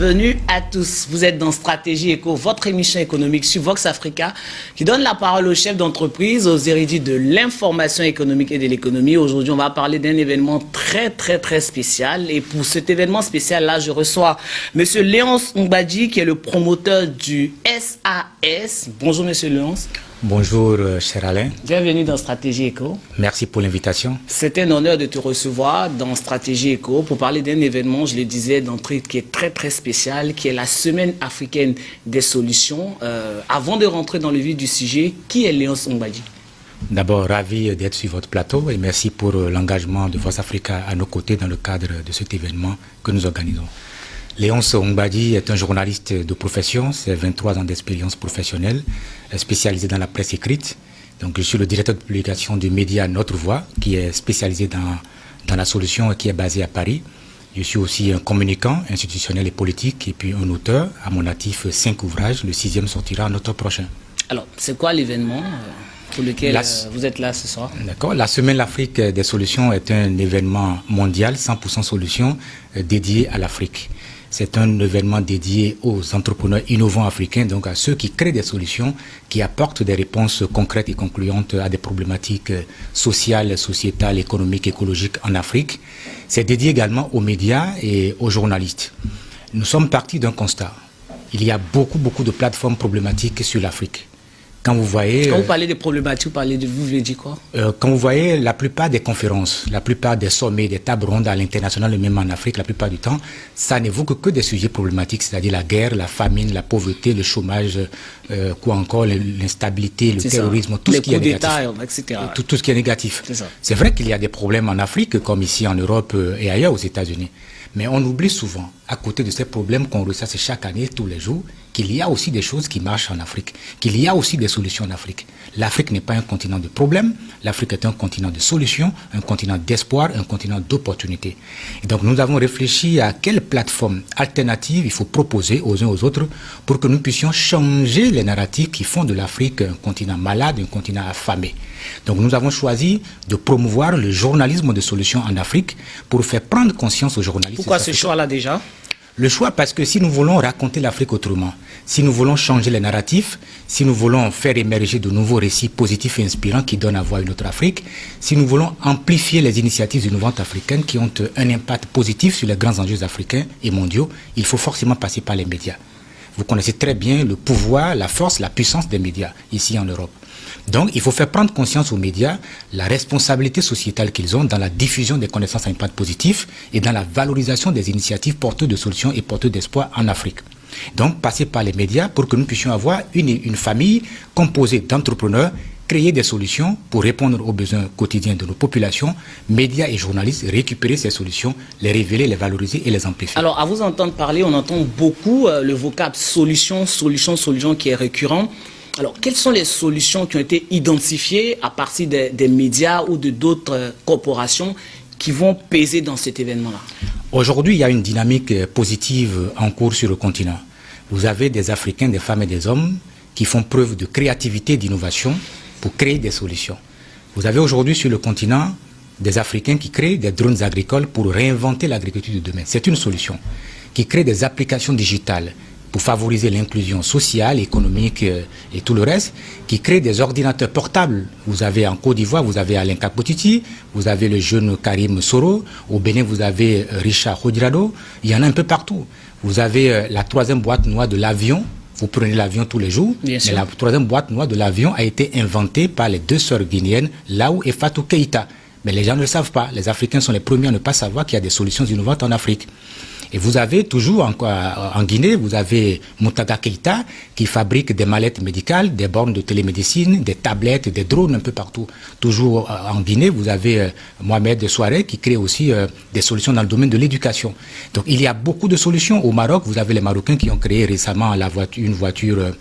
bienvenue à tous. Vous êtes dans Stratégie Éco, votre émission économique sur Vox Africa qui donne la parole aux chefs d'entreprise, aux érudits de l'information économique et de l'économie. Aujourd'hui, on va parler d'un événement très spécial. Et pour cet événement spécial-là, je reçois M. Léonce Mbadji qui est le promoteur du SAS. Bonjour M. Léonce. Bonjour, cher Alain. Bienvenue dans Stratégie Éco. Merci pour l'invitation. C'est un honneur de te recevoir dans Stratégie Éco pour parler d'un événement, je le disais d'entrée, qui est très spécial, qui est la Semaine africaine des solutions. Avant de rentrer dans le vif du sujet, qui est Léonce Mbadji? D'abord, ravi d'être sur votre plateau et merci pour l'engagement de Vox Africa à nos côtés dans le cadre de cet événement que nous organisons. Léonce Mbadji est un journaliste de profession, c'est 23 ans d'expérience professionnelle, spécialisé dans la presse écrite. Donc, je suis le directeur de publication du média Notre Voix, qui est spécialisé dans la solution et qui est basé à Paris. Je suis aussi un communicant institutionnel et politique et puis un auteur. À mon actif, 5 ouvrages. Le 6e sortira en octobre prochain. Alors, c'est quoi l'événement pour lequel vous êtes là ce soir? D'accord. La Semaine Afrique des solutions est un événement mondial, 100% solutions, dédié à l'Afrique. C'est un événement dédié aux entrepreneurs innovants africains, donc à ceux qui créent des solutions, qui apportent des réponses concrètes et concluantes à des problématiques sociales, sociétales, économiques, écologiques en Afrique. C'est dédié également aux médias et aux journalistes. Nous sommes partis d'un constat. Il y a beaucoup de plateformes problématiques sur l'Afrique. Quand vous voyez... Quand vous parlez des problématiques, vous voulez dire quoi? Quand vous voyez la plupart des conférences, la plupart des sommets, des tables rondes à l'international, même en Afrique, la plupart du temps, ça n'évoque que des sujets problématiques, c'est-à-dire la guerre, la famine, la pauvreté, le chômage, quoi encore, l'instabilité, le terrorisme, tout ce qui est négatif. Etc. Tout ce qui est négatif. C'est vrai qu'il y a des problèmes en Afrique, comme ici en Europe et ailleurs aux États-Unis. Mais on oublie souvent, à côté de ces problèmes qu'on ressasse chaque année, tous les jours, qu'il y a aussi des choses qui marchent en Afrique, qu'il y a aussi des solutions en Afrique. L'Afrique n'est pas un continent de problèmes, l'Afrique est un continent de solutions, un continent d'espoir, un continent d'opportunités. Et donc nous avons réfléchi à quelle plateforme alternative il faut proposer aux uns aux autres pour que nous puissions changer les narratifs qui font de l'Afrique un continent malade, un continent affamé. Donc nous avons choisi de promouvoir le journalisme de solutions en Afrique pour faire prendre conscience aux journalistes. Pourquoi ce choix-là déjà? Le choix parce que si nous voulons raconter l'Afrique autrement, si nous voulons changer les narratifs, si nous voulons faire émerger de nouveaux récits positifs et inspirants qui donnent à voir une autre Afrique, si nous voulons amplifier les initiatives innovantes africaines qui ont un impact positif sur les grands enjeux africains et mondiaux, il faut forcément passer par les médias. Vous connaissez très bien le pouvoir, la force, la puissance des médias ici en Europe. Donc, il faut faire prendre conscience aux médias la responsabilité sociétale qu'ils ont dans la diffusion des connaissances à impact positif et dans la valorisation des initiatives porteuses de solutions et porteuses d'espoir en Afrique. Donc, passer par les médias pour que nous puissions avoir une famille composée d'entrepreneurs, créer des solutions pour répondre aux besoins quotidiens de nos populations, médias et journalistes, récupérer ces solutions, les révéler, les valoriser et les amplifier. Alors, à vous entendre parler, on entend beaucoup le vocable solution qui est récurrent. Alors, quelles sont les solutions qui ont été identifiées à partir des médias ou de d'autres corporations qui vont peser dans cet événement-là? Aujourd'hui, il y a une dynamique positive en cours sur le continent. Vous avez des Africains, des femmes et des hommes qui font preuve de créativité et d'innovation pour créer des solutions. Vous avez aujourd'hui sur le continent des Africains qui créent des drones agricoles pour réinventer l'agriculture de demain. C'est une solution. Qui créent des applications digitales pour favoriser l'inclusion sociale, économique et tout le reste, qui crée des ordinateurs portables. Vous avez en Côte d'Ivoire, vous avez Alain Kapotiti, vous avez le jeune Karim Soro, au Bénin, vous avez Richard Hodirado, il y en a un peu partout. Vous avez la 3e boîte noire de l'avion, vous prenez l'avion tous les jours, mais la 3e boîte noire de l'avion a été inventée par les 2 sœurs guinéennes, Laou et Fatou Keïta. Mais les gens ne le savent pas, les Africains sont les premiers à ne pas savoir qu'il y a des solutions innovantes en Afrique. Et vous avez toujours en Guinée, vous avez Moutaga Keïta qui fabrique des mallettes médicales, des bornes de télémédecine, des tablettes, des drones un peu partout. Toujours en Guinée, vous avez Mohamed Souaré qui crée aussi des solutions dans le domaine de l'éducation. Donc il y a beaucoup de solutions. Au Maroc, vous avez les Marocains qui ont créé récemment une voiture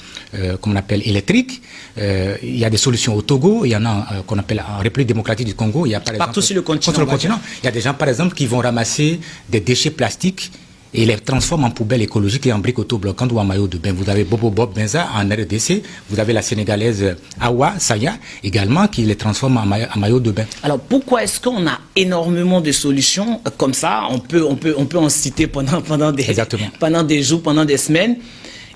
qu'on appelle électrique. Il y a des solutions au Togo, il y en a qu'on appelle en République démocratique du Congo. Il y a par partout exemple, sur le continent. Il y a des gens par exemple qui vont ramasser des déchets plastiques et les transforme en poubelle écologique et en briques autobloquantes ou en maillot de bain. Vous avez Bobo Bob Benza en RDC, vous avez la Sénégalaise Awa Saya également qui les transforme en maillot de bain. Alors pourquoi est-ce qu'on a énormément de solutions comme ça? On peut en citer pendant des jours, pendant des semaines,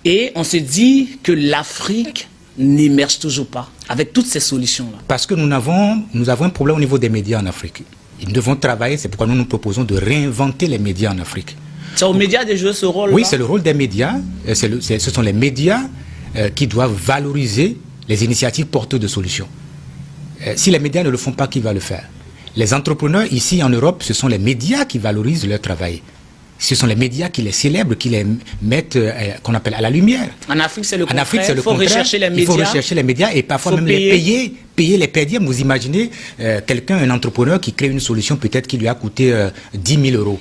et on se dit que l'Afrique n'émerge toujours pas avec toutes ces solutions-là. Parce que nous avons un problème au niveau des médias en Afrique. Nous devons travailler, c'est pourquoi nous proposons de réinventer les médias en Afrique. C'est aux médias de jouer ce rôle-là? Oui, c'est le rôle des médias. Ce sont les médias qui doivent valoriser les initiatives porteuses de solutions. Si les médias ne le font pas, qui va le faire? Les entrepreneurs ici en Europe, ce sont les médias qui valorisent leur travail. Ce sont les médias qui les célèbrent, qui les mettent, qu'on appelle à la lumière. En Afrique, c'est le contraire. En Afrique, c'est le contraire. Rechercher les médias. Il faut rechercher les médias et parfois même payer les pédiums. Vous imaginez quelqu'un, un entrepreneur qui crée une solution peut-être qui lui a coûté 10 000 euros.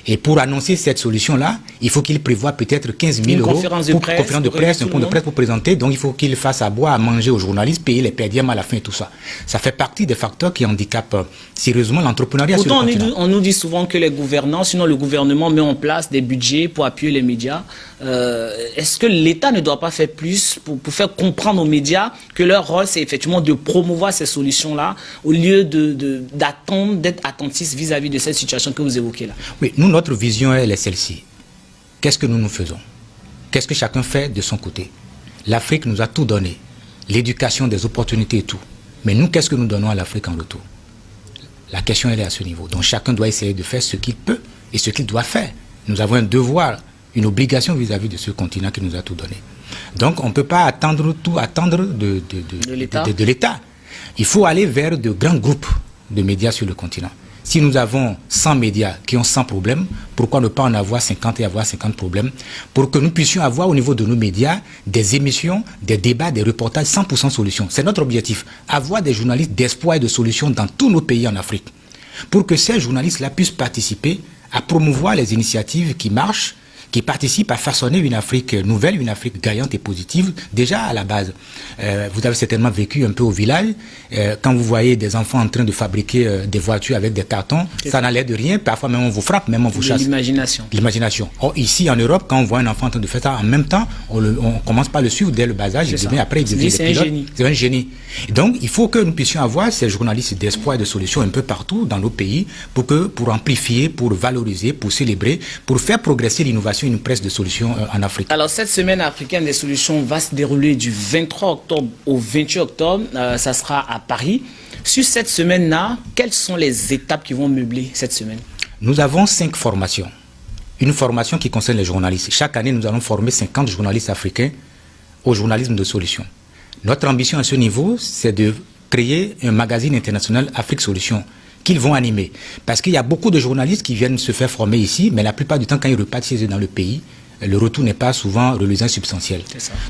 Et pour annoncer cette solution-là, il faut qu'il prévoie peut-être 15 000 euros pour une conférence de presse, un point de presse pour présenter. Donc il faut qu'il fasse à boire, à manger aux journalistes, payer les pédiums à la fin et tout ça. Ça fait partie des facteurs qui handicapent sérieusement l'entrepreneuriat sur le continent. Pourtant, on nous dit souvent que les gouvernants, sinon le gouvernement met en place des budgets pour appuyer les médias. Est-ce que l'État ne doit pas faire plus pour faire comprendre aux médias que leur rôle, c'est effectivement de promouvoir ces solutions-là au lieu d'attendre, d'être attentifs vis-à-vis de cette situation que vous évoquez là? Oui, nous, notre vision, elle est celle-ci. Qu'est-ce que nous faisons? Qu'est-ce que chacun fait de son côté? L'Afrique nous a tout donné. L'éducation, des opportunités et tout. Mais nous, qu'est-ce que nous donnons à l'Afrique en retour? La question, elle est à ce niveau. Donc chacun doit essayer de faire ce qu'il peut et ce qu'il doit faire. Nous avons un devoir, une obligation vis-à-vis de ce continent qui nous a tout donné. Donc on ne peut pas attendre de l'État. Il faut aller vers de grands groupes de médias sur le continent. Si nous avons 100 médias qui ont 100 problèmes, pourquoi ne pas en avoir 50 et avoir 50 problèmes pour que nous puissions avoir au niveau de nos médias des émissions, des débats, des reportages 100% solutions. C'est notre objectif, avoir des journalistes d'espoir et de solutions dans tous nos pays en Afrique. Pour que ces journalistes-là puissent participer à promouvoir les initiatives qui marchent, qui participent à façonner une Afrique nouvelle, une Afrique gagnante et positive, déjà à la base. Vous avez certainement vécu un peu au village, quand vous voyez des enfants en train de fabriquer des voitures avec des cartons, ça n'a l'air de rien, parfois même on vous frappe, même on vous chasse. L'imagination. Or ici en Europe, quand on voit un enfant en train de faire ça, en même temps, on commence par le suivre dès le bas âge, après il devient pilote. C'est un génie. Et donc il faut que nous puissions avoir ces journalistes d'espoir et de solutions un peu partout dans nos pays, pour amplifier, pour valoriser, pour célébrer, pour faire progresser l'innovation, une presse de solutions en Afrique. Alors cette semaine africaine des solutions va se dérouler du 23 octobre au 28 octobre, ça sera à Paris. Sur cette semaine-là, quelles sont les étapes qui vont meubler cette semaine? Nous avons 5 formations. Une formation qui concerne les journalistes. Chaque année, nous allons former 50 journalistes africains au journalisme de solutions. Notre ambition à ce niveau, c'est de créer un magazine international Afrique Solutions qu'ils vont animer. Parce qu'il y a beaucoup de journalistes qui viennent se faire former ici, mais la plupart du temps, quand ils repartent chez eux dans le pays, le retour n'est pas souvent reluisant substantiel.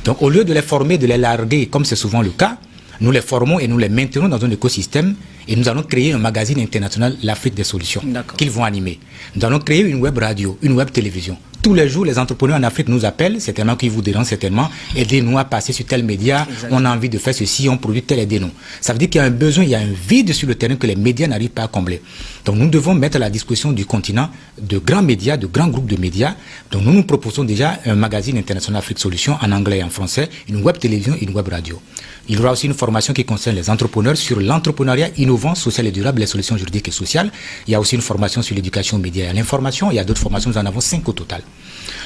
Donc au lieu de les former, de les larguer, comme c'est souvent le cas, nous les formons et nous les maintenons dans un écosystème et nous allons créer un magazine international, l'Afrique des solutions, qu'ils vont animer. Nous allons créer une web radio, une web télévision. Tous les jours, les entrepreneurs en Afrique nous appellent, certainement qu'ils vous dérangent certainement, aidez-nous à passer sur tel média, on a envie de faire ceci, on produit tel, aidez-nous. Ça veut dire qu'il y a un besoin, il y a un vide sur le terrain que les médias n'arrivent pas à combler. Donc nous devons mettre à la disposition du continent de grands médias, de grands groupes de médias. Donc nous proposons déjà un magazine international Afrique Solutions en anglais et en français, une web télévision et une web radio. Il y aura aussi une formation qui concerne les entrepreneurs sur l'entrepreneuriat innovant, social et durable, les solutions juridiques et sociales. Il y a aussi une formation sur l'éducation aux médias et à l'information. Il y a d'autres formations, nous en avons 5 au total.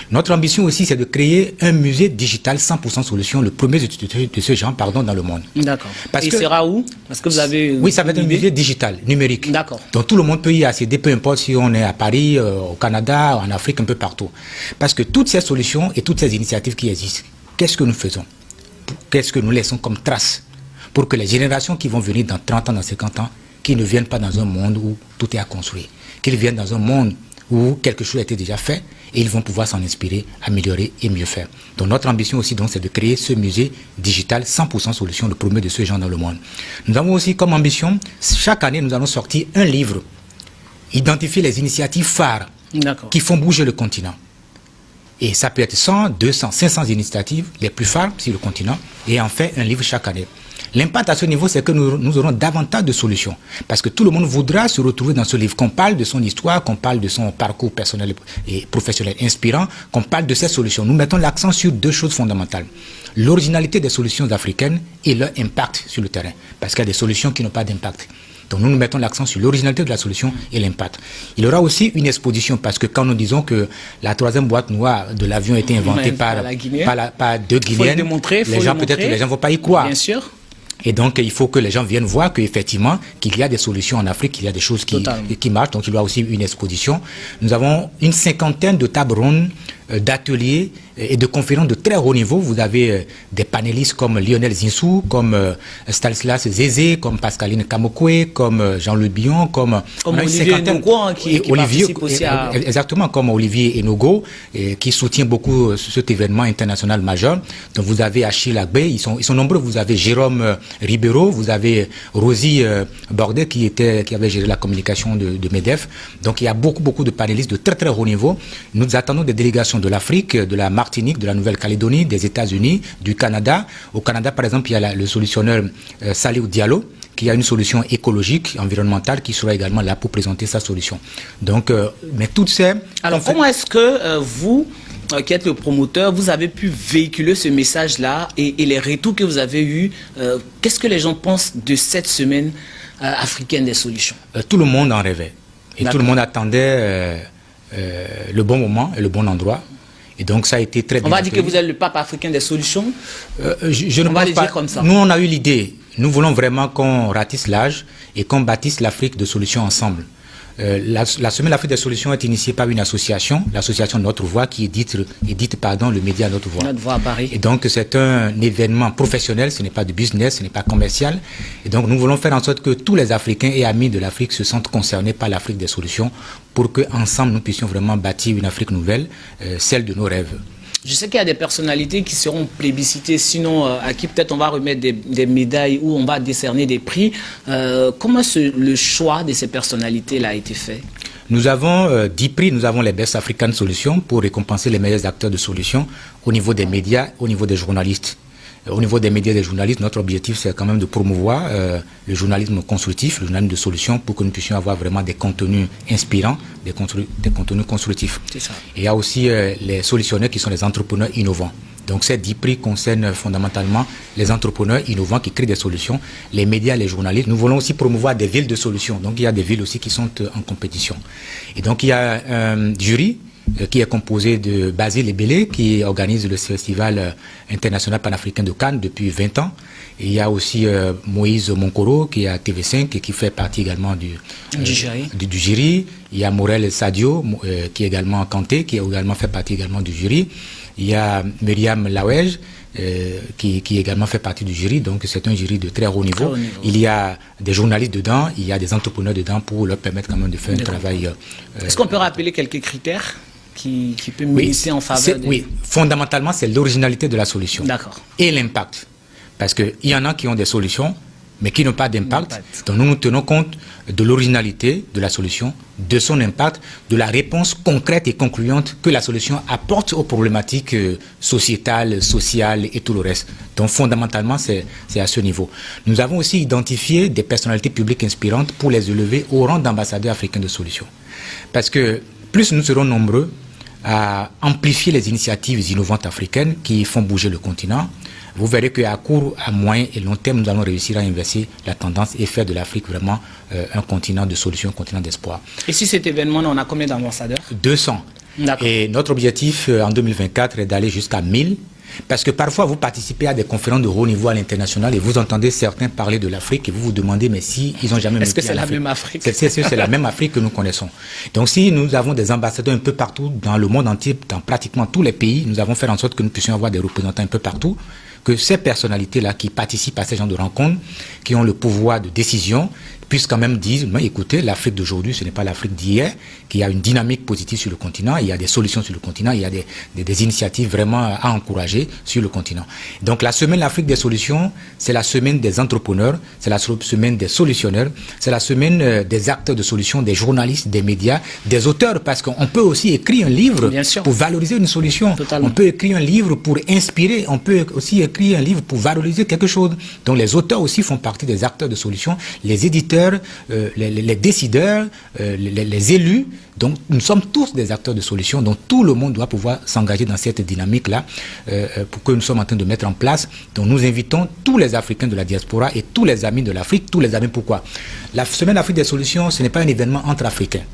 Notre ambition aussi, c'est de créer un musée digital 100% solutions, le premier de ce genre, dans le monde. D'accord. Il sera où? Parce que vous avez... Oui, ça va être un musée digital, numérique. D'accord. Donc tout le monde peut y accéder, peu importe si on est à Paris, au Canada, en Afrique, un peu partout. Parce que toutes ces solutions et toutes ces initiatives qui existent, qu'est-ce que nous faisons? Qu'est-ce que nous laissons comme trace pour que les générations qui vont venir dans 30 ans, dans 50 ans, qui ne viennent pas dans un monde où tout est à construire, qu'ils viennent dans un monde où quelque chose a été déjà fait et ils vont pouvoir s'en inspirer, améliorer et mieux faire. Donc notre ambition aussi, c'est de créer ce musée digital 100% solutions, le premier de ce genre dans le monde. Nous avons aussi comme ambition, chaque année, nous allons sortir un livre, identifier les initiatives phares qui font bouger le continent. Et ça peut être 100, 200, 500 initiatives les plus phares sur le continent et en fait un livre chaque année. L'impact à ce niveau, c'est que nous aurons davantage de solutions. Parce que tout le monde voudra se retrouver dans ce livre, qu'on parle de son histoire, qu'on parle de son parcours personnel et professionnel inspirant, qu'on parle de ces solutions. Nous mettons l'accent sur deux choses fondamentales. L'originalité des solutions africaines et leur impact sur le terrain. Parce qu'il y a des solutions qui n'ont pas d'impact. Donc nous mettons l'accent sur l'originalité de la solution et l'impact. Il y aura aussi une exposition parce que quand nous disons que la troisième boîte noire de l'avion a été inventée par deux Guinéennes, les gens ne vont pas y croire. Bien sûr. Et donc, il faut que les gens viennent voir qu'effectivement, qu'il y a des solutions en Afrique, qu'il y a des choses qui marchent. Donc, il y aura aussi une exposition. Nous avons une 50aine de tables rondes, d'ateliers et de conférences de très haut niveau. Vous avez des panélistes comme Lionel Zinsou, comme Stanislas Zézé, comme Pascaline Kamokwe, comme Jean-Louis Billon, comme Olivier Enogo, qui participe aussi à... Exactement, comme Olivier Enogo, qui soutient beaucoup cet événement international majeur. Donc, vous avez Achille Agbe, ils sont nombreux. Vous avez Jérôme Ribeiro, vous avez Rosie Bordet qui avait géré la communication de MEDEF. Donc il y a beaucoup de panélistes de très très haut niveau. Nous attendons des délégations de l'Afrique, de la Martinique, de la Nouvelle-Calédonie, des États-Unis, du Canada. Au Canada, par exemple, il y a le solutionneur Saliou Diallo qui a une solution écologique, environnementale, qui sera également là pour présenter sa solution. Donc, mais toutes ces... Alors, comment est-ce que vous, qui êtes le promoteur, vous avez pu véhiculer ce message-là et les retours que vous avez eus, qu'est-ce que les gens pensent de cette semaine africaine des solutions? Tout le monde en rêvait. Et tout le monde attendait le bon moment et le bon endroit. Et donc ça a été très bien. On va dire que vous êtes le pape africain des solutions. Je ne pense pas. Dire comme ça. Nous, on a eu l'idée. Nous voulons vraiment qu'on ratisse l'âge et qu'on bâtisse l'Afrique de solutions ensemble. La Semaine d'Afrique des solutions est initiée par une association, l'association Notre Voix, qui édite le média Notre Voix. Notre Voix à Paris. Et donc c'est un événement professionnel, ce n'est pas du business, ce n'est pas commercial. Et donc nous voulons faire en sorte que tous les Africains et amis de l'Afrique se sentent concernés par l'Afrique des solutions pour qu'ensemble nous puissions vraiment bâtir une Afrique nouvelle, celle de nos rêves. Je sais qu'il y a des personnalités qui seront plébiscitées, sinon à qui peut-être on va remettre des médailles ou on va décerner des prix. Comment le choix de ces personnalités-là a été fait? Nous avons 10 prix, nous avons les Best African Solutions pour récompenser les meilleurs acteurs de solutions au niveau des médias, au niveau des journalistes. Au niveau des médias et des journalistes, notre objectif, c'est quand même de promouvoir le journalisme constructif, le journalisme de solutions, pour que nous puissions avoir vraiment des contenus inspirants, des contenus constructifs. C'est ça. Et il y a aussi les solutionneurs qui sont les entrepreneurs innovants. Donc ces 10 prix concernent fondamentalement les entrepreneurs innovants qui créent des solutions, les médias, les journalistes. Nous voulons aussi promouvoir des villes de solutions. Donc il y a des villes aussi qui sont en compétition. Et donc il y a un jury qui est composé de Basile Ebele, qui organise le festival international panafricain de Cannes depuis 20 ans. Et il y a aussi Moïse Monkoro, qui est à TV5 et qui fait partie également du jury. Il y a Morel Sadio, qui est également Kanté, qui également fait partie également du jury. Il y a Myriam Lawej, qui également fait partie du jury. Donc c'est un jury de très haut niveau. Il y a des journalistes dedans, il y a des entrepreneurs dedans pour leur permettre quand même de faire un travail. Est-ce qu'on peut rappeler quelques critères qui peut militer en faveur Oui, fondamentalement, c'est l'originalité de la solution. D'accord. Et l'impact. Parce qu'il y en a qui ont des solutions, mais qui n'ont pas d'impact. Donc nous tenons compte de l'originalité de la solution, de son impact, de la réponse concrète et concluante que la solution apporte aux problématiques sociétales, sociales et tout le reste. Donc fondamentalement, c'est à ce niveau. Nous avons aussi identifié des personnalités publiques inspirantes pour les élever au rang d'ambassadeurs africains de solutions. Parce que plus nous serons nombreux à amplifier les initiatives innovantes africaines qui font bouger le continent, vous verrez qu'à court, à moyen et long terme, nous allons réussir à inverser la tendance et faire de l'Afrique vraiment un continent de solutions, un continent d'espoir. Et si cet événement-là, on a combien d'ambassadeurs? 200. Et notre objectif en 2024 est d'aller jusqu'à 1000. Parce que parfois, vous participez à des conférences de haut niveau à l'international et vous entendez certains parler de l'Afrique et vous vous demandez, mais si ils n'ont jamais... Est-ce que c'est la même Afrique? C'est la même Afrique que nous connaissons. Donc si nous avons des ambassadeurs un peu partout dans le monde entier, dans pratiquement tous les pays, nous avons fait en sorte que nous puissions avoir des représentants un peu partout, que ces personnalités-là qui participent à ces genres de rencontres, qui ont le pouvoir de décision, puissent quand même dire, mais écoutez, l'Afrique d'aujourd'hui, ce n'est pas l'Afrique d'hier, qu'il y a une dynamique positive sur le continent, il y a des solutions sur le continent, il y a des initiatives vraiment à encourager. s'engager sur le continent. Donc la semaine L'Afrique des solutions, c'est la semaine des entrepreneurs, c'est la semaine des solutionneurs, c'est la semaine des acteurs de solutions, des journalistes, des médias, des auteurs, parce qu'on peut aussi écrire un livre pour valoriser une solution. Totalement. On peut écrire un livre pour inspirer, on peut aussi écrire un livre pour valoriser quelque chose. Donc les auteurs aussi font partie des acteurs de solutions, les éditeurs, les décideurs, les élus. Donc nous sommes tous des acteurs de solutions, donc tout le monde doit pouvoir s'engager dans cette dynamique-là pour que nous sommes en train de mettre en place. Donc nous invitons tous les Africains de la diaspora et tous les amis de l'Afrique, tous les amis, pourquoi? La Semaine Afrique des solutions, ce n'est pas un événement entre Africains.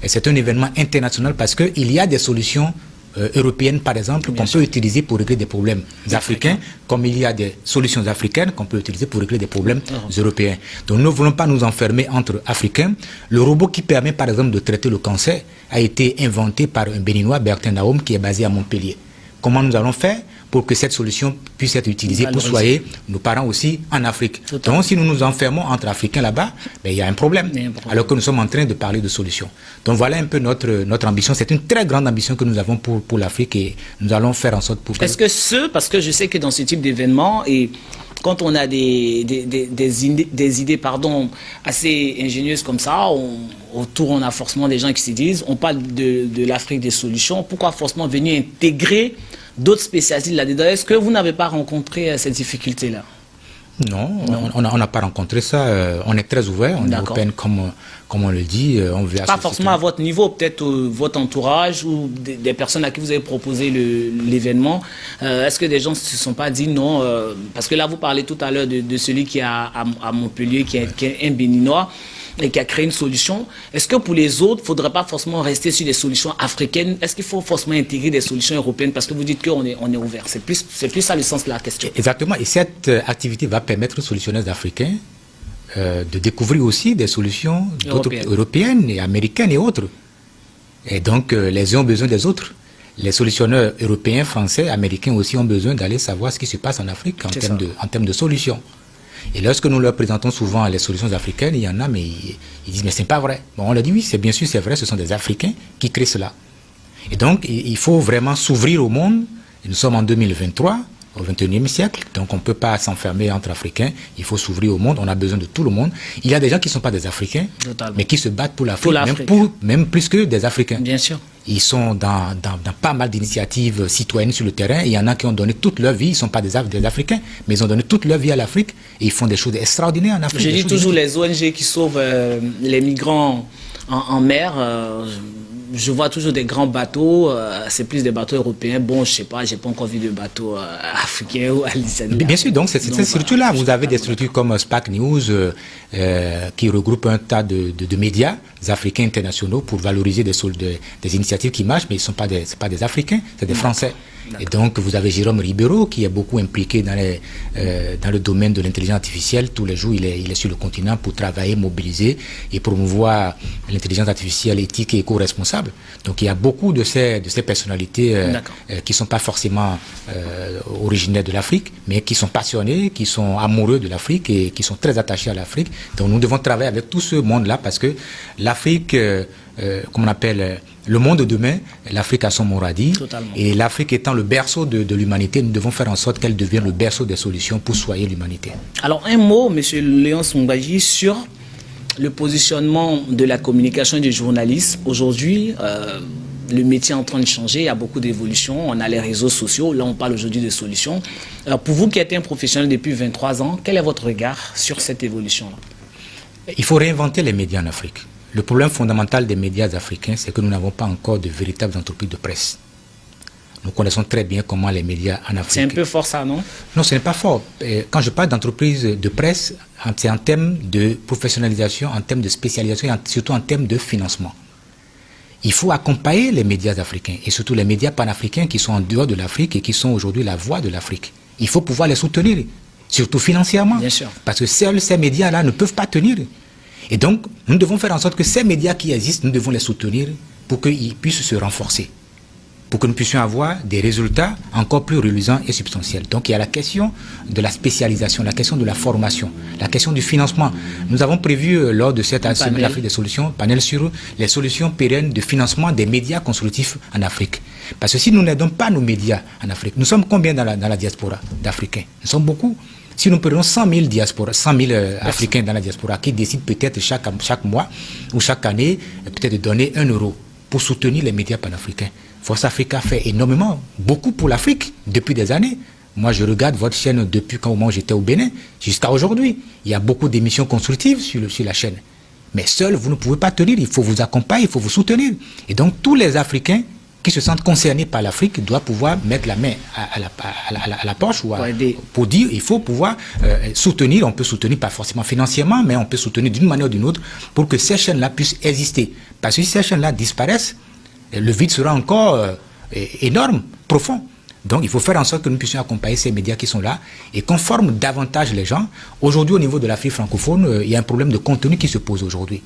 C'est un événement international parce qu'il y a des solutions européennes, par exemple, qu'on peut utiliser pour régler des problèmes africains, comme il y a des solutions africaines qu'on peut utiliser pour régler des problèmes européens. Donc nous ne voulons pas nous enfermer entre Africains. Le robot qui permet, par exemple, de traiter le cancer a été inventé par un Béninois, Bertin Naum, qui est basé à Montpellier. Comment nous allons faire pour que cette solution puisse être utilisée pour soigner nos parents aussi en Afrique? Donc si nous nous enfermons entre Africains là-bas, il y a un problème, alors que nous sommes en train de parler de solutions. Donc voilà un peu notre ambition. C'est une très grande ambition que nous avons pour l'Afrique et nous allons faire en sorte pour... Est-ce que parce que je sais que dans ce type d'événement, et quand on a des idées assez ingénieuses comme ça, autour on a forcément des gens qui se disent, on parle de l'Afrique des solutions, pourquoi forcément venir intégrer d'autres spécialistes là-dedans? Est-ce que vous n'avez pas rencontré cette difficulté-là? Non, on n'a pas rencontré ça. On est très ouvert, on est open comme on le dit. On veut pas forcément à votre niveau, peut-être votre entourage ou des personnes à qui vous avez proposé l'événement. Est-ce que des gens ne se sont pas dit non? Parce que là, vous parlez tout à l'heure de celui qui est à Montpellier, qui est un Béninois, et qui a créé une solution. Est-ce que pour les autres, il ne faudrait pas forcément rester sur des solutions africaines? Est-ce qu'il faut forcément intégrer des solutions européennes? Parce que vous dites qu'on est ouvert. C'est plus ça le sens de la question. Exactement. Et cette activité va permettre aux solutionneurs africains de découvrir aussi des solutions européennes et américaines et autres. Et donc, les uns ont besoin des autres. Les solutionneurs européens, français, américains aussi ont besoin d'aller savoir ce qui se passe en Afrique en termes de solutions. Et lorsque nous leur présentons souvent les solutions africaines, il y en a, mais ils disent, mais c'est pas vrai. Bon, on leur dit, oui, c'est bien sûr, c'est vrai, ce sont des Africains qui créent cela. Et donc, il faut vraiment s'ouvrir au monde. Et nous sommes en 2023, au XXIe siècle, donc on ne peut pas s'enfermer entre Africains. Il faut s'ouvrir au monde, on a besoin de tout le monde. Il y a des gens qui ne sont pas des Africains, mais qui se battent pour l'Afrique, même plus que des Africains. Bien sûr. Ils sont dans pas mal d'initiatives citoyennes sur le terrain. Il y en a qui ont donné toute leur vie. Ils ne sont pas des Africains, mais ils ont donné toute leur vie à l'Afrique. Et ils font des choses extraordinaires en Afrique. Je dis toujours les ONG qui sauvent les migrants en mer. Je vois toujours des grands bateaux. C'est plus des bateaux européens. Bon, je ne sais pas, je n'ai pas encore vu de bateaux africains ou algériens. Bien sûr, donc c'est cette structure-là. Vous avez des structures comme SPAC News qui regroupent un tas de médias africains internationaux pour valoriser des initiatives qui marchent, mais ce ne sont pas des Africains, c'est des Français. Et donc, vous avez Jérôme Ribeiro qui est beaucoup impliqué dans le domaine de l'intelligence artificielle. Tous les jours, il est sur le continent pour travailler, mobiliser et promouvoir l'intelligence artificielle éthique et éco-responsable. Donc, il y a beaucoup de ces personnalités qui ne sont pas forcément originaires de l'Afrique, mais qui sont passionnés, qui sont amoureux de l'Afrique et qui sont très attachés à l'Afrique. Donc, nous devons travailler avec tout ce monde-là parce que l'Afrique, comme on appelle le monde de demain, l'Afrique a son mot à dire. Et l'Afrique étant le berceau de l'humanité, nous devons faire en sorte qu'elle devienne le berceau des solutions pour soigner l'humanité. Alors un mot, M. Léonce Mungbaji, sur le positionnement de la communication et du journalisme. Aujourd'hui, le métier est en train de changer, il y a beaucoup d'évolutions, on a les réseaux sociaux, là on parle aujourd'hui de solutions. Alors pour vous qui êtes un professionnel depuis 23 ans, quel est votre regard sur cette évolution-là? Il faut réinventer les médias en Afrique. Le problème fondamental des médias africains, c'est que nous n'avons pas encore de véritables entreprises de presse. Nous connaissons très bien comment les médias en Afrique... C'est un peu fort ça, non? Non, ce n'est pas fort. Quand je parle d'entreprises de presse, c'est en termes de professionnalisation, en termes de spécialisation et surtout en termes de financement. Il faut accompagner les médias africains et surtout les médias panafricains qui sont en dehors de l'Afrique et qui sont aujourd'hui la voix de l'Afrique. Il faut pouvoir les soutenir, surtout financièrement. Bien sûr. Parce que seuls ces médias-là ne peuvent pas tenir. Et donc, nous devons faire en sorte que ces médias qui existent, nous devons les soutenir pour qu'ils puissent se renforcer, pour que nous puissions avoir des résultats encore plus reluisants et substantiels. Donc, il y a la question de la spécialisation, la question de la formation, la question du financement. Nous avons prévu, lors de cette semaine d'Afrique des solutions, panel sur les solutions pérennes de financement des médias constructifs en Afrique. Parce que si nous n'aidons pas nos médias en Afrique, nous sommes combien dans la diaspora d'Africains? Nous sommes beaucoup. Si nous prenons 100 000 Africains dans la diaspora qui décident peut-être chaque mois ou chaque année peut-être de donner 1 euro pour soutenir les médias panafricains. Force Africa fait énormément, beaucoup pour l'Afrique depuis des années. Moi, je regarde votre chaîne depuis quand au moment où j'étais au Bénin jusqu'à aujourd'hui. Il y a beaucoup d'émissions constructives sur la chaîne. Mais seul, vous ne pouvez pas tenir. Il faut vous accompagner, il faut vous soutenir. Et donc, tous les Africains qui se sentent concernés par l'Afrique doivent pouvoir mettre la main à la poche pour dire il faut pouvoir soutenir. On peut soutenir pas forcément financièrement, mais on peut soutenir d'une manière ou d'une autre pour que ces chaînes-là puissent exister. Parce que si ces chaînes-là disparaissent, le vide sera encore énorme, profond. Donc il faut faire en sorte que nous puissions accompagner ces médias qui sont là et qu'on forme davantage les gens. Aujourd'hui, au niveau de l'Afrique francophone, il y a un problème de contenu qui se pose aujourd'hui.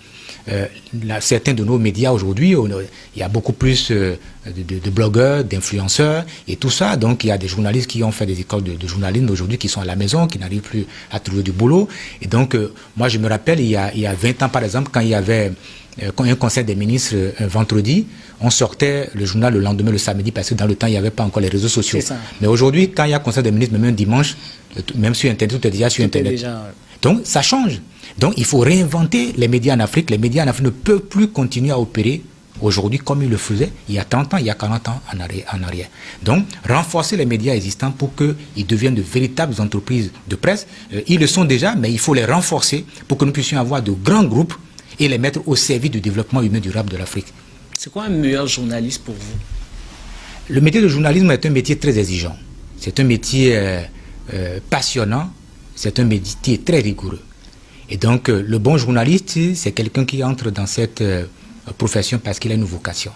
Certains de nos médias aujourd'hui, il y a beaucoup plus de blogueurs, d'influenceurs et tout ça. Donc il y a des journalistes qui ont fait des écoles de journalisme aujourd'hui qui sont à la maison, qui n'arrivent plus à trouver du boulot. Et donc moi je me rappelle, il y a 20 ans par exemple, quand il y avait un conseil des ministres un vendredi, on sortait le journal le lendemain, le samedi, parce que dans le temps, il n'y avait pas encore les réseaux sociaux. Mais aujourd'hui, quand il y a conseil des ministres, même un dimanche, même sur Internet, tout est déjà sur Internet. Donc, ça change. Donc, il faut réinventer les médias en Afrique. Les médias en Afrique ne peuvent plus continuer à opérer aujourd'hui comme ils le faisaient il y a 30 ans, il y a 40 ans en arrière. Donc, renforcer les médias existants pour qu'ils deviennent de véritables entreprises de presse. Ils le sont déjà, mais il faut les renforcer pour que nous puissions avoir de grands groupes et les mettre au service du développement humain durable de l'Afrique. C'est quoi un meilleur journaliste pour vous? Le métier de journalisme est un métier très exigeant. C'est un métier passionnant, c'est un métier très rigoureux. Et donc, le bon journaliste, c'est quelqu'un qui entre dans cette profession parce qu'il a une vocation.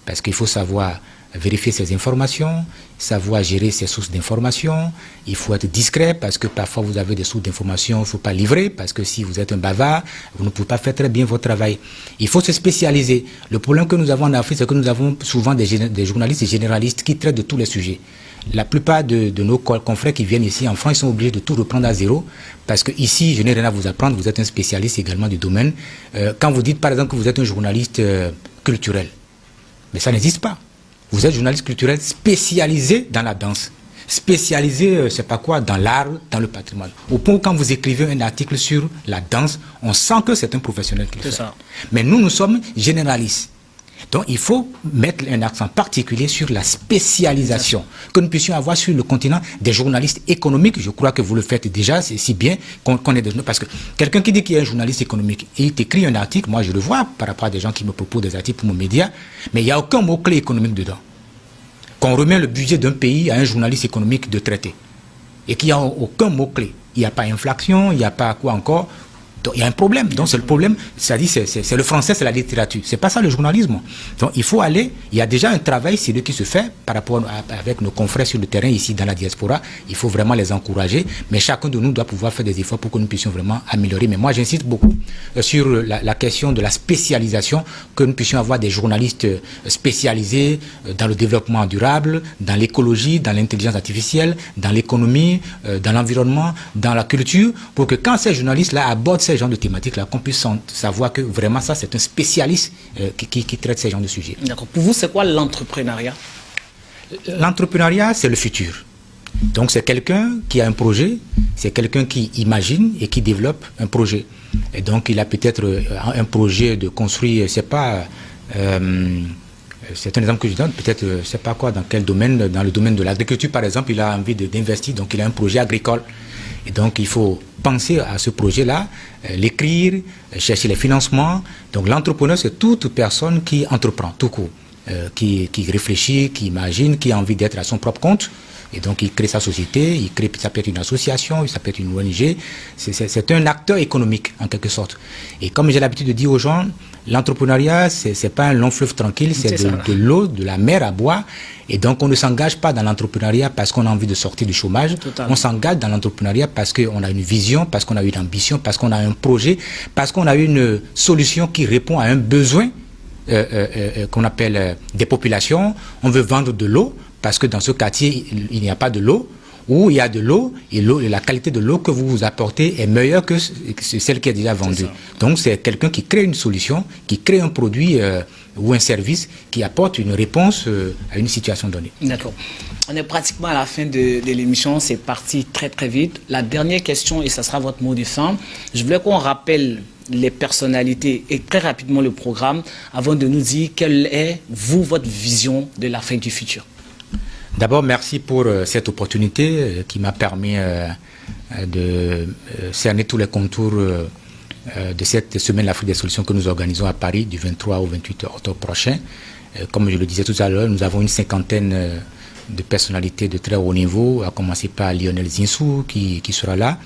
Parce qu'il faut savoir vérifier ses informations, savoir gérer ses sources d'informations. Il faut être discret parce que parfois vous avez des sources d'informations, il ne faut pas livrer parce que si vous êtes un bavard, vous ne pouvez pas faire très bien votre travail. Il faut se spécialiser. Le problème que nous avons en Afrique, c'est que nous avons souvent des journalistes et généralistes qui traitent de tous les sujets. La plupart de nos confrères qui viennent ici en France, ils sont obligés de tout reprendre à zéro parce que ici, je n'ai rien à vous apprendre, vous êtes un spécialiste également du domaine. Quand vous dites par exemple que vous êtes un journaliste culturel, mais ça n'existe pas. Vous êtes journaliste culturel spécialisé dans la danse, spécialisé, je sais pas quoi, dans l'art, dans le patrimoine. Au point où quand vous écrivez un article sur la danse, on sent que c'est un professionnel qui le fait. Mais nous sommes généralistes. Donc il faut mettre un accent particulier sur la spécialisation, que nous puissions avoir sur le continent des journalistes économiques. Je crois que vous le faites déjà, c'est si bien qu'on est de nous. Parce que quelqu'un qui dit qu'il est un journaliste économique et il t'écrit un article, moi je le vois par rapport à des gens qui me proposent des articles pour mon média, mais il n'y a aucun mot-clé économique dedans. Qu'on remet le budget d'un pays à un journaliste économique de traiter et qu'il n'y a aucun mot-clé. Il n'y a pas inflation, il n'y a pas quoi encore. Donc, il y a un problème. Donc c'est le problème, c'est-à-dire c'est le français, c'est la littérature. C'est pas ça le journalisme. Donc il faut aller, il y a déjà un travail sérieux qui se fait par rapport avec nos confrères sur le terrain ici dans la diaspora. Il faut vraiment les encourager, mais chacun de nous doit pouvoir faire des efforts pour que nous puissions vraiment améliorer. Mais moi j'insiste beaucoup sur la question de la spécialisation, que nous puissions avoir des journalistes spécialisés dans le développement durable, dans l'écologie, dans l'intelligence artificielle, dans l'économie, dans l'environnement, dans la culture, pour que quand ces journalistes-là abordent ces genres de thématiques-là, qu'on puisse savoir que vraiment ça, c'est un spécialiste qui traite ces genres de sujets. D'accord. Pour vous, c'est quoi l'entrepreneuriat? L'entrepreneuriat, c'est le futur. Donc, c'est quelqu'un qui a un projet, c'est quelqu'un qui imagine et qui développe un projet. Et donc, il a peut-être un projet de construire, c'est pas... c'est un exemple que je donne, peut-être, je ne sais pas quoi, dans quel domaine, dans le domaine de l'agriculture, par exemple, il a envie d'investir, donc il a un projet agricole. Et donc, il faut penser à ce projet-là, l'écrire, chercher les financements. Donc, l'entrepreneur, c'est toute personne qui entreprend, tout court, qui réfléchit, qui imagine, qui a envie d'être à son propre compte. Et donc, il crée sa société, ça peut être une association, ça peut être une ONG. C'est un acteur économique, en quelque sorte. Et comme j'ai l'habitude de dire aux gens, l'entrepreneuriat, c'est pas un long fleuve tranquille, c'est de l'eau, de la mer à boire. Et donc, on ne s'engage pas dans l'entrepreneuriat parce qu'on a envie de sortir du chômage. Totalement. On s'engage dans l'entrepreneuriat parce qu'on a une vision, parce qu'on a une ambition, parce qu'on a un projet, parce qu'on a une solution qui répond à un besoin qu'on appelle des populations. On veut vendre de l'eau parce que dans ce quartier, il n'y a pas de l'eau. où il y a de l'eau, et la qualité de l'eau que vous apportez est meilleure que celle qui est déjà vendue. Donc c'est quelqu'un qui crée une solution, qui crée un produit ou un service qui apporte une réponse à une situation donnée. D'accord. On est pratiquement à la fin de l'émission, c'est parti très très vite. La dernière question, et ça sera votre mot de fin, je voulais qu'on rappelle les personnalités et très rapidement le programme avant de nous dire quelle est, vous, votre vision de l'Afrique du futur. D'abord, merci pour cette opportunité qui m'a permis de cerner tous les contours de cette semaine l'Afrique des solutions que nous organisons à Paris du 23 au 28 octobre prochain. Comme je le disais tout à l'heure, nous avons une cinquantaine de personnalités de très haut niveau, à commencer par Lionel Zinsou qui sera là,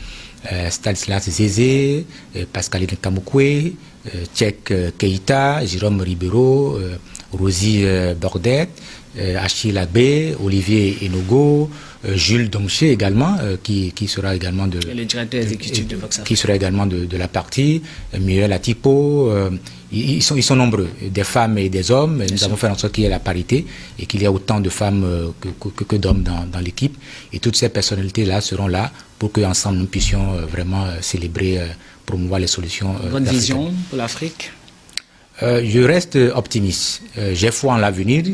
Stanislas Zézé, Pascaline Kamukwe, Tchèque Keïta, Jérôme Ribeiro, Rosie Bordet, Achille Agbé, Olivier Enogo, Jules Domché également, qui sera également de... Le directeur exécutif de Vox Africa. Qui sera également de la partie, Muriel Atipo, ils sont nombreux, des femmes et des hommes. Nous avons fait en sorte qu'il y ait la parité et qu'il y ait autant de femmes que d'hommes dans l'équipe. Et toutes ces personnalités-là seront là pour qu'ensemble nous puissions vraiment célébrer, promouvoir les solutions. Bonne vision pour l'Afrique? Je reste optimiste. J'ai foi en l'avenir.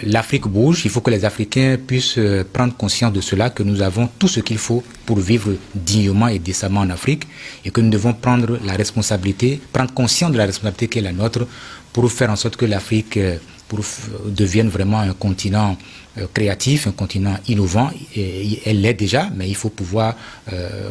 L'Afrique bouge, il faut que les Africains puissent prendre conscience de cela, que nous avons tout ce qu'il faut pour vivre dignement et décemment en Afrique et que nous devons prendre la responsabilité, prendre conscience de la responsabilité qui est la nôtre pour faire en sorte que l'Afrique devienne vraiment un continent créatif, un continent innovant. Et elle l'est déjà, mais il faut pouvoir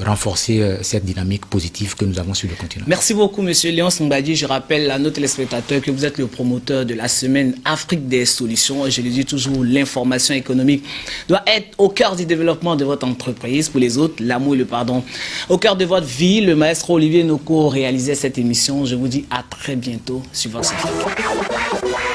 renforcer cette dynamique positive que nous avons sur le continent. Merci beaucoup, Monsieur Léonce Mbadi. Je rappelle à nos téléspectateurs que vous êtes le promoteur de la semaine Afrique des solutions. Je le dis toujours, l'information économique doit être au cœur du développement de votre entreprise. Pour les autres, l'amour et le pardon au cœur de votre vie. Le maestro Olivier Noko réalisait cette émission. Je vous dis à très bientôt sur Vox Africa.